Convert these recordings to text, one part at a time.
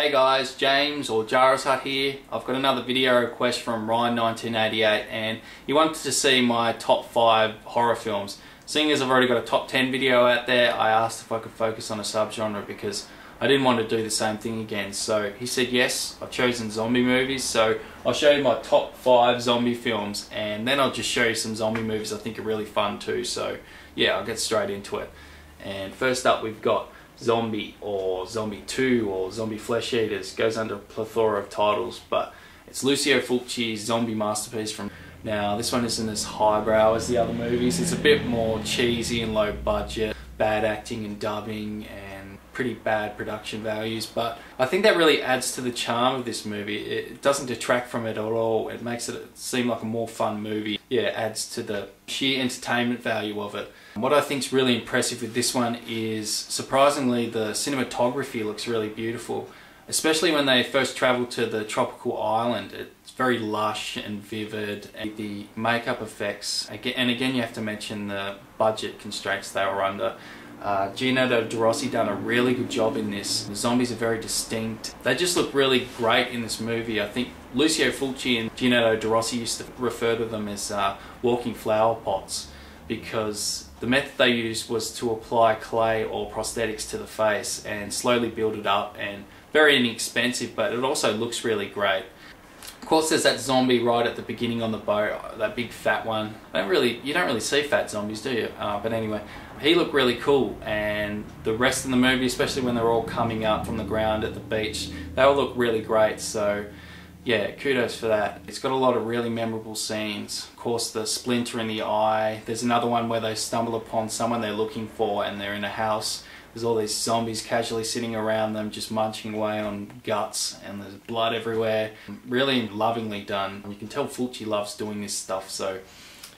Hey guys, James or Jarashut here. I've got another video request from Ryan1988 and he wanted to see my top 5 horror films. Seeing as I've already got a top 10 video out there, I asked if I could focus on a subgenre because I didn't want to do the same thing again. So he said yes, I've chosen zombie movies, so I'll show you my top 5 zombie films and then I'll just show you some zombie movies I think are really fun too. So yeah, I'll get straight into it. And first up we've got Zombie or Zombie 2 or Zombie Flesh Eaters. Goes under a plethora of titles, but it's Lucio Fulci's zombie masterpiece from... Now this one isn't as highbrow as the other movies, it's a bit more cheesy and low budget, bad acting and dubbing and pretty bad production values, but I think that really adds to the charm of this movie. It doesn't detract from it at all, it makes it seem like a more fun movie. Yeah, it adds to the sheer entertainment value of it. What I think is really impressive with this one is, surprisingly, the cinematography looks really beautiful, especially when they first travel to the tropical island. It's very lush and vivid, and the makeup effects, and again you have to mention the budget constraints they were under. Leonardo da Rossi done a really good job in this. The zombies are very distinct. They just look really great in this movie. I think Lucio Fulci and Leonardo da Rossi used to refer to them as walking flower pots, because the method they used was to apply clay or prosthetics to the face and slowly build it up, and very inexpensive, but it also looks really great. Of course there's that zombie right at the beginning on the boat, that big fat one. You don't really see fat zombies, do you? But anyway, he looked really cool, and the rest of the movie, especially when they're all coming up from the ground at the beach, they all look really great. So yeah, kudos for that. It's got a lot of really memorable scenes. Of course, the splinter in the eye. There's another one where they stumble upon someone they're looking for and they're in a house. There's all these zombies casually sitting around them just munching away on guts, and there's blood everywhere. Really lovingly done. You can tell Fulci loves doing this stuff, so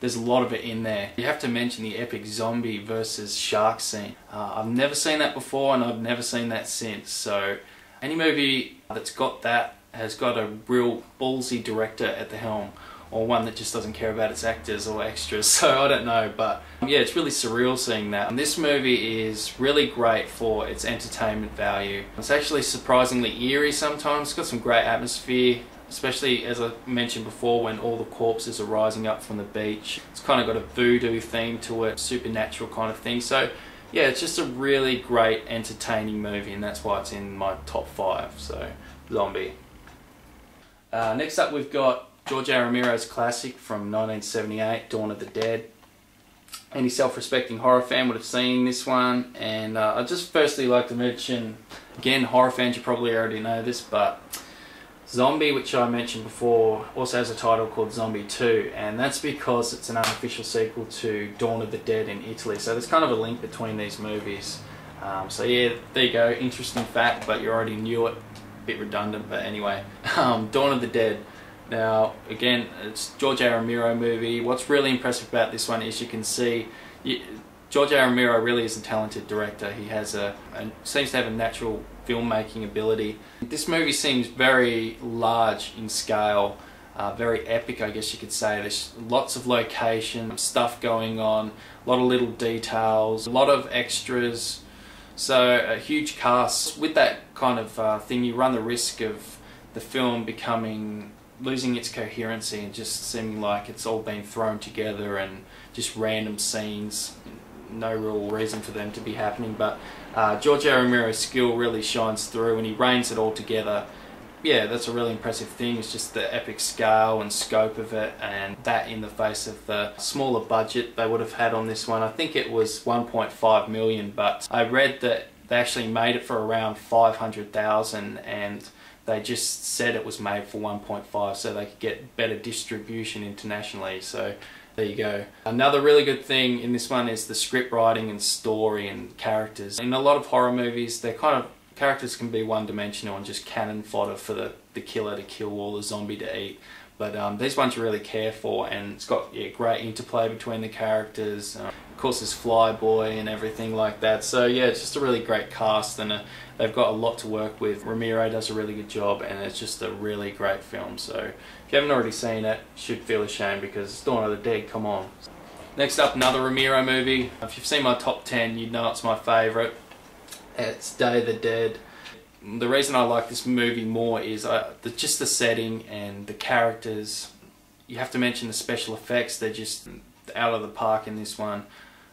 there's a lot of it in there. You have to mention the epic zombie versus shark scene. I've never seen that before and I've never seen that since. So any movie that's got that has got a real ballsy director at the helm, or one that just doesn't care about its actors or extras, so I don't know, but yeah, it's really surreal seeing that. And this movie is really great for its entertainment value. It's actually surprisingly eerie sometimes. It's got some great atmosphere, especially as I mentioned before, when all the corpses are rising up from the beach. It's kind of got a voodoo theme to it, supernatural kind of thing. So yeah, it's just a really great entertaining movie, and that's why it's in my top 5, so Zombie. Next up we've got George A. Romero's classic from 1978, Dawn of the Dead. Any self-respecting horror fan would have seen this one, and I'd just firstly like to mention, again, horror fans, you probably already know this, but Zombie, which I mentioned before, also has a title called Zombie 2, and that's because it's an unofficial sequel to Dawn of the Dead in Italy, so there's kind of a link between these movies. So yeah, there you go, interesting fact, but you already knew it. Bit redundant, but anyway. Dawn of the Dead. Now, again, it's George A. Romero movie. What's really impressive about this one is you can see George A. Romero really is a talented director. He has seems to have a natural filmmaking ability. This movie seems very large in scale, very epic, I guess you could say. There's lots of location, stuff going on, a lot of little details, a lot of extras. So a huge cast. With that kind of thing, you run the risk of the film losing its coherency and just seeming like it's all been thrown together and just random scenes, no real reason for them to be happening. But George A. Romero's skill really shines through and he reins it all together. Yeah, that's a really impressive thing. It's just the epic scale and scope of it, and that in the face of the smaller budget they would have had on this one. I think it was 1.5 million, but I read that they actually made it for around 500,000 and they just said it was made for 1.5 so they could get better distribution internationally. So there you go. Another really good thing in this one is the script writing and story and characters. In a lot of horror movies, characters can be one-dimensional and just cannon fodder for the killer to kill or the zombie to eat. But these ones you really care for, and it's got great interplay between the characters. Of course there's Flyboy and everything like that. So yeah, it's just a really great cast, and they've got a lot to work with. Romero does a really good job, and it's just a really great film. So if you haven't already seen it, you should feel ashamed because it's Dawn of the Dead, come on. Next up, another Romero movie. If you've seen my top 10, you'd know it's my favourite. It's Day of the Dead. The reason I like this movie more is just the setting and the characters. You have to mention the special effects. They're just out of the park in this one.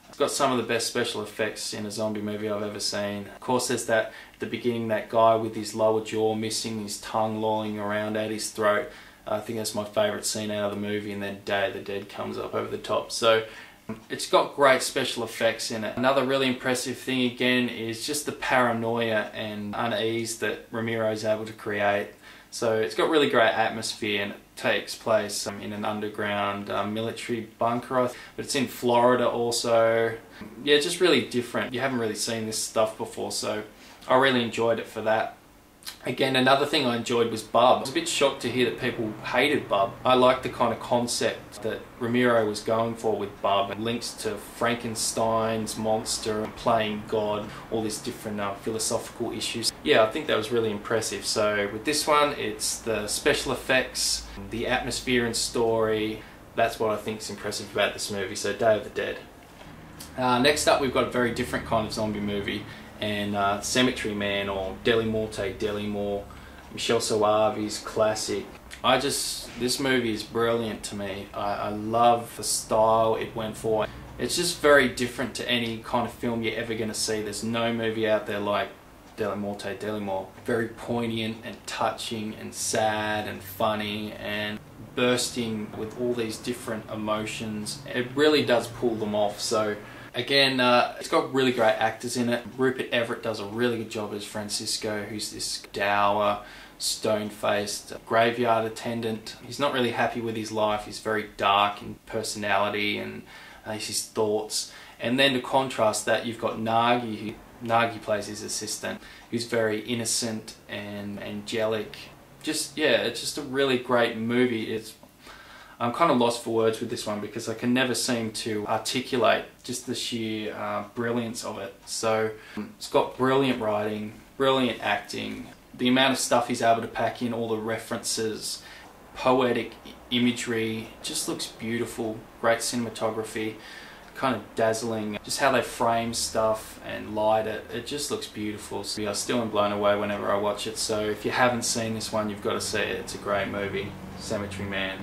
It's got some of the best special effects in a zombie movie I've ever seen. Of course, there's that at the beginning, that guy with his lower jaw missing, his tongue lolling around at his throat. I think that's my favourite scene out of the movie, and then Day of the Dead comes up over the top. So it's got great special effects in it. Another really impressive thing again is just the paranoia and unease that Romero is able to create. So it's got really great atmosphere, and it takes place in an underground military bunker, but it's in Florida also. Yeah, just really different. You haven't really seen this stuff before, so I really enjoyed it for that. Again, another thing I enjoyed was Bub. I was a bit shocked to hear that people hated Bub. I liked the kind of concept that Romero was going for with Bub. It links to Frankenstein's monster and playing God, all these different philosophical issues. Yeah, I think that was really impressive. So with this one, it's the special effects, the atmosphere and story. That's what I think is impressive about this movie. So Day of the Dead. Next up, we've got a very different kind of zombie movie, and Cemetery Man, or Deli Morte, Deli More, Michel Soavi's classic. This movie is brilliant to me. I love the style it went for. It's just very different to any kind of film you're ever going to see. There's no movie out there like Deli Morte, Deli More. Very poignant and touching and sad and funny and bursting with all these different emotions. It really does pull them off. So again, it's got really great actors in it. Rupert Everett does a really good job as Francisco, who's this dour, stone-faced graveyard attendant. He's not really happy with his life. He's very dark in personality and his thoughts. And then to contrast that, you've got Nagy. Nagy plays his assistant, who's very innocent and angelic. Yeah, it's just a really great movie. I'm kind of lost for words with this one because I can never seem to articulate just the sheer brilliance of it. So it's got brilliant writing, brilliant acting, the amount of stuff he's able to pack in, all the references, poetic imagery, just looks beautiful, great cinematography, kind of dazzling, just how they frame stuff and light it, it just looks beautiful. So I still am blown away whenever I watch it. So if you haven't seen this one, you've got to see it. It's a great movie, Cemetery Man.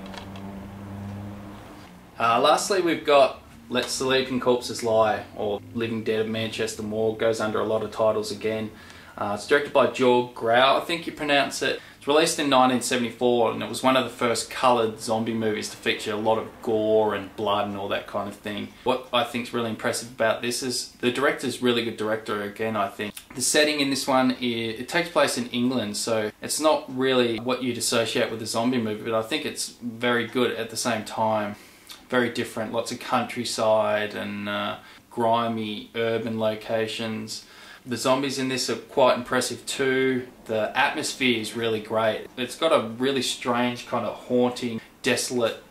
Lastly, we've got Let Sleeping Corpses Lie, or Living Dead of Manchester Morgue. Goes under a lot of titles again. It's directed by Jorg Grau, I think you pronounce it. It's released in 1974, and it was one of the first coloured zombie movies to feature a lot of gore and blood and all that kind of thing. What I think is really impressive about this is the director's really good director again, I think. The setting in this one, it takes place in England, so it's not really what you'd associate with a zombie movie, but I think it's very good at the same time. Very different, lots of countryside and grimy urban locations. The zombies in this are quite impressive too. The atmosphere is really great. It's got a really strange, kind of haunting, desolate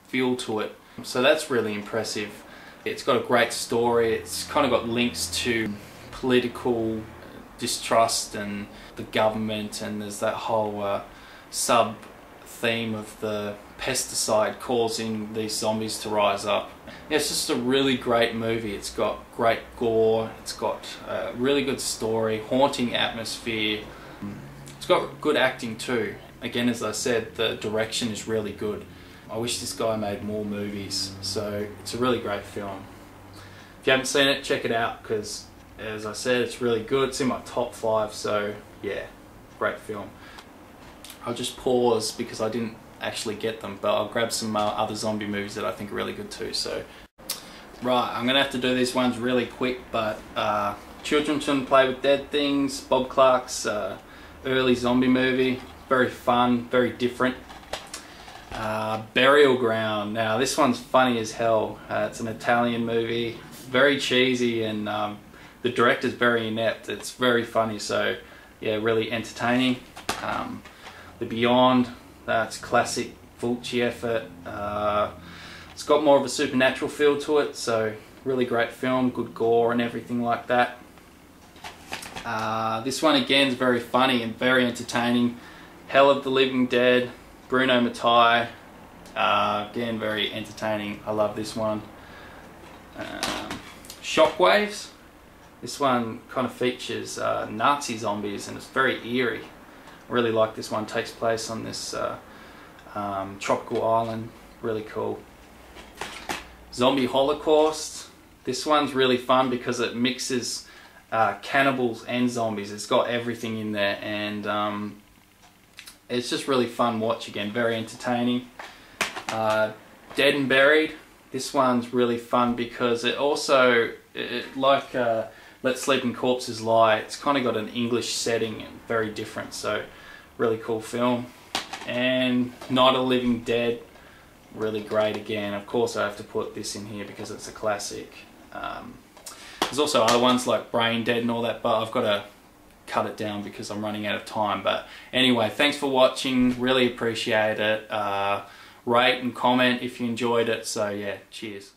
feel to it. So that's really impressive. It's got a great story. It's kind of got links to political distrust and the government, and there's that whole sub-theme of the pesticide causing these zombies to rise up. Yeah, it's just a really great movie. It's got great gore, it's got a really good story, haunting atmosphere. It's got good acting too. Again, as I said, the direction is really good. I wish this guy made more movies, so it's a really great film. If you haven't seen it, check it out, because as I said, it's really good. It's in my top 5, so yeah, great film. I'll just pause because I didn't actually get them, but I'll grab some other zombie movies that I think are really good too. So right, I'm gonna have to do these ones really quick, but Children Shouldn't Play with Dead Things, Bob Clark's early zombie movie, very fun, very different. Burial Ground. Now this one's funny as hell. It's an Italian movie, very cheesy, and the director's very inept. It's very funny, so yeah, really entertaining. The Beyond, that's classic Fulci effort. It's got more of a supernatural feel to it, so really great film, good gore and everything like that. This one again is very funny and very entertaining. Hell of the Living Dead, Bruno Mattei, again very entertaining. I love this one. Shockwaves, This one kind of features Nazi zombies and it's very eerie. I really like this one. It takes place on this tropical island. Really cool. Zombie Holocaust. This one's really fun because it mixes cannibals and zombies. It's got everything in there, and it's just really fun watch again. Very entertaining. Dead and Buried. This one's really fun because it also, like Let Sleeping Corpses Lie, it's kind of got an English setting and very different. So really cool film. And Night of the Living Dead. Really great again. Of course I have to put this in here because it's a classic. There's also other ones like Brain Dead and all that, but I've got to cut it down because I'm running out of time. But anyway, thanks for watching. Really appreciate it. Rate and comment if you enjoyed it. So yeah, cheers.